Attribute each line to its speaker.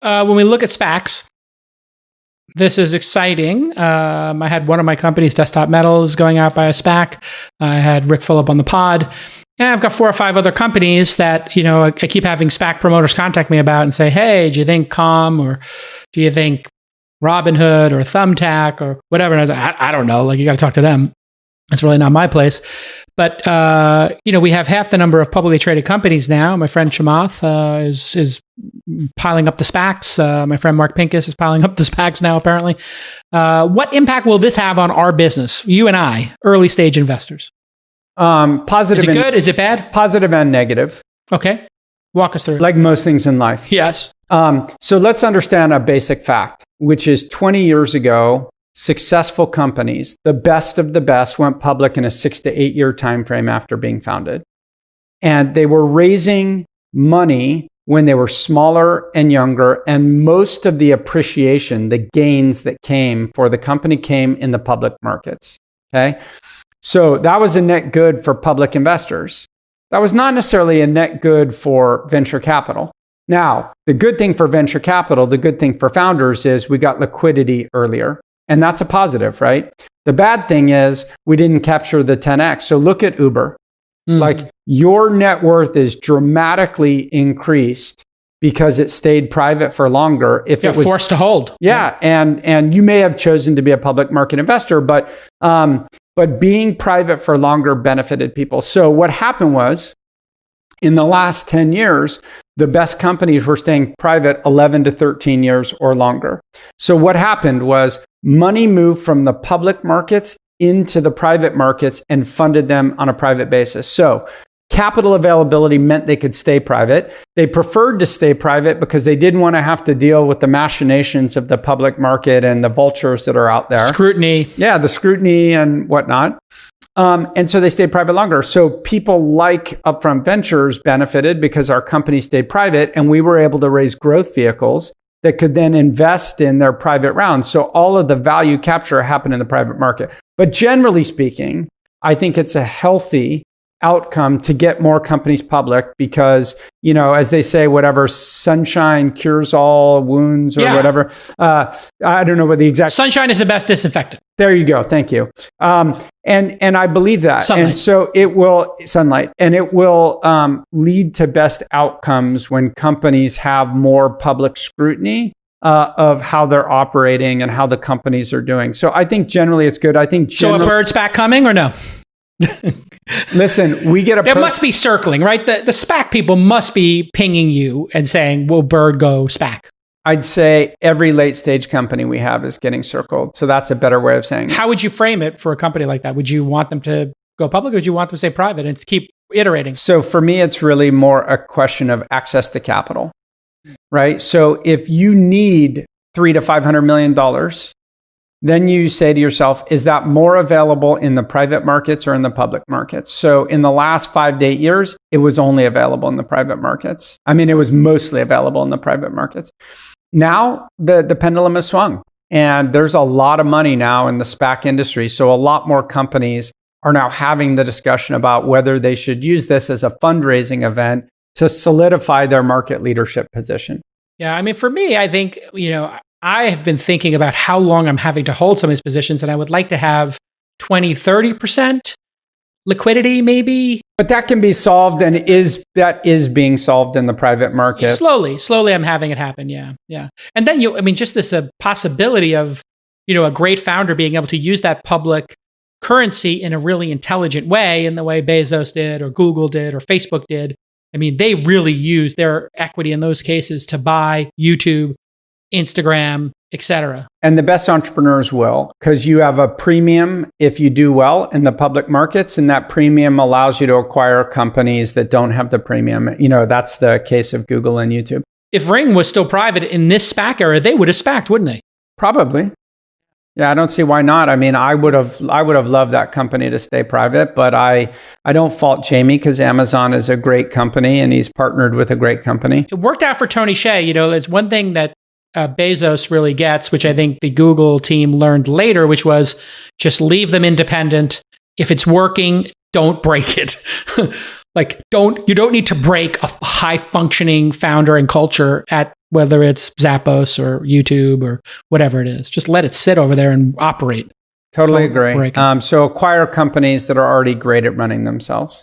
Speaker 1: When we look at SPACs, this is exciting. I had one of my companies, Desktop Metals, going out by a SPAC. I had Rick Phillip on the pod. And I've got 4 or 5 other companies that, I keep having SPAC promoters contact me about and say, hey, do you think Calm, or do you think Robinhood or Thumbtack or whatever? And I was like, I don't know. Like, you got to talk to them. It's really not my place. But, we have half the number of publicly traded companies now. My friend Chamath is piling up the SPACs. My friend Mark Pincus is piling up the SPACs now, apparently. What impact will this have on our business, you and I, early stage investors?
Speaker 2: Positive.
Speaker 1: Is it good? Is it bad?
Speaker 2: Positive and negative.
Speaker 1: Okay. Walk us through it.
Speaker 2: Like most things in life.
Speaker 1: Yes.
Speaker 2: So let's understand a basic fact, which is 20 years ago, successful companies, the best of the best, went public in a 6 to 8 year time frame after being founded. And they were raising money when they were smaller and younger. And most of the appreciation, the gains that came for the company came in the public markets. Okay. So that was a net good for public investors. That was not necessarily a net good for venture capital. Now, the good thing for venture capital, the good thing for founders is we got liquidity earlier. And that's a positive, right? The bad thing is we didn't capture the 10x. So look at Uber. Like, your net worth is dramatically increased because it stayed private for longer. If it was
Speaker 1: forced to hold.
Speaker 2: Yeah. And you may have chosen to be a public market investor, but being private for longer benefited people. So what happened was, in the last 10 years, the best companies were staying private 11 to 13 years or longer. So what happened was money moved from the public markets into the private markets and funded them on a private basis. So capital availability meant they could stay private. They preferred to stay private because they didn't want to have to deal with the machinations of the public market and the vultures that are out there.
Speaker 1: Scrutiny.
Speaker 2: Yeah, the scrutiny and whatnot. And so they stayed private longer. So people like Upfront Ventures benefited because our company stayed private and we were able to raise growth vehicles that could then invest in their private rounds. So all of the value capture happened in the private market. But generally speaking, I think it's a healthy outcome to get more companies public because, as they say, whatever, sunshine cures all wounds or whatever. I don't know what the exact...
Speaker 1: Sunshine is the best disinfectant.
Speaker 2: There you go. Thank you. And I believe that.
Speaker 1: Sunlight.
Speaker 2: And so it will, sunlight, and it will lead to best outcomes when companies have more public scrutiny of how they're operating and how the companies are doing. So I think generally it's good. I think
Speaker 1: So a bird SPAC coming or no?
Speaker 2: Listen, we get a...
Speaker 1: There must be circling, right? The SPAC people must be pinging you and saying, will Bird go SPAC?
Speaker 2: I'd say every late stage company we have is getting circled. So that's a better way of saying it.
Speaker 1: How would you frame it for a company like that? Would you want them to go public or would you want them to stay private and keep iterating?
Speaker 2: So for me, it's really more a question of access to capital, right? So if you need $300 to $500 million, then you say to yourself, is that more available in the private markets or in the public markets? So in the last 5 to 8 years, it was only available in the private markets. I mean, it was mostly available in the private markets. Now the pendulum has swung and there's a lot of money now in the SPAC industry. So a lot more companies are now having the discussion about whether they should use this as a fundraising event to solidify their market leadership position.
Speaker 1: Yeah. I mean, for me, I think, I have been thinking about how long I'm having to hold some of these positions, and I would like to have 20, 30% liquidity, maybe.
Speaker 2: But that can be solved, and that is being solved in the private market.
Speaker 1: Slowly, I'm having it happen. Yeah. And then just this possibility of, a great founder being able to use that public currency in a really intelligent way, in the way Bezos did, or Google did, or Facebook did. I mean, they really use their equity in those cases to buy YouTube, Instagram, etc.
Speaker 2: And the best entrepreneurs will, because you have a premium if you do well in the public markets, and that premium allows you to acquire companies that don't have the premium. That's the case of Google and YouTube. If
Speaker 1: Ring was still private in this SPAC era, they would have SPAC'd, wouldn't they?
Speaker 2: Probably. Yeah, I don't see why not. I mean, I would have loved that company to stay private, but I don't fault Jamie because Amazon is a great company and he's partnered with a great company.
Speaker 1: It worked out for Tony Hsieh. There's one thing that Bezos really gets, which I think the Google team learned later, which was just leave them independent. If it's working, don't break it. You don't need to break a high functioning founder and culture at whether it's Zappos or YouTube or whatever it is. Just let it sit over there and operate.
Speaker 2: Totally
Speaker 1: Don't break
Speaker 2: agree.
Speaker 1: it.
Speaker 2: So acquire companies that are already great at running themselves.